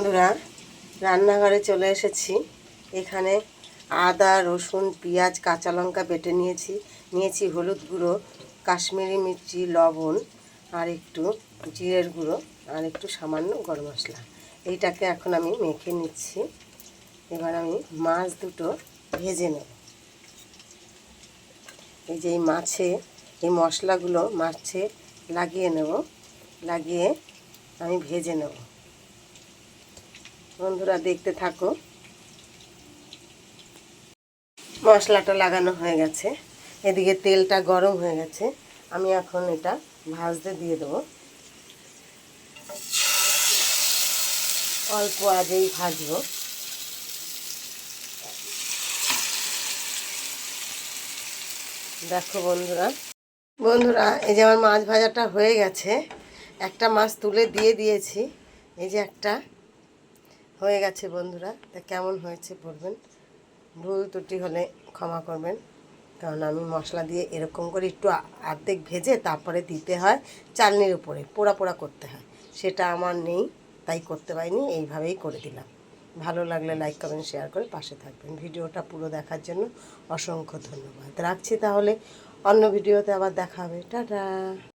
বন্ধুরা, রান্নাঘরে চলে এসেছি। এখানে আদা, রসুন, পেঁয়াজ, কাঁচা লঙ্কা বেটে নিয়েছি হলুদ গুঁড়ো, কাশ্মীরি মির্চি, লবণ, আর একটু জিরের গুঁড়ো, আর একটু সামান্য গরম মশলা। এইটাকে এখন আমি মেখে নিচ্ছি। এবার আমি মাছ দুটো ভেজে নেব। এই যে এই মশলাগুলো মাছে লাগিয়ে নেব, লাগিয়ে আমি ভেজে নেব। বন্ধুরা দেখতে থাকো। মশলাটা লাগানো হয়ে গেছে, এদিকে তেলটা গরম হয়ে গেছে। আমি এখন এটা ভাজতে দিয়ে দেবো। অল্প আজেই ভাজবো। দেখো বন্ধুরা এই যে আমার মাছ ভাজাটা হয়ে গেছে। একটা মাছ তুলে দিয়েছি। এই যে একটা হয়ে গেছে বন্ধুরা। তা কেমন হয়েছে বলবেন, ভুল ত্রুটি হলে ক্ষমা করবেন। কারণ আমি মশলা দিয়ে এরকম করে একটু অর্ধেক ভেজে তারপরে দিতে হয় চালনির উপরে, পোড়া পোড়া করতে হয়। সেটা আমার নেই, তাই করতে পারিনি। এইভাবেই করে দিলাম। ভালো লাগলে লাইক কমেন্ট শেয়ার করে পাশে থাকবেন। ভিডিওটা পুরো দেখার জন্য অসংখ্য ধন্যবাদ। রাখছি তাহলে, অন্য ভিডিওতে আবার দেখা হবে। টাটা।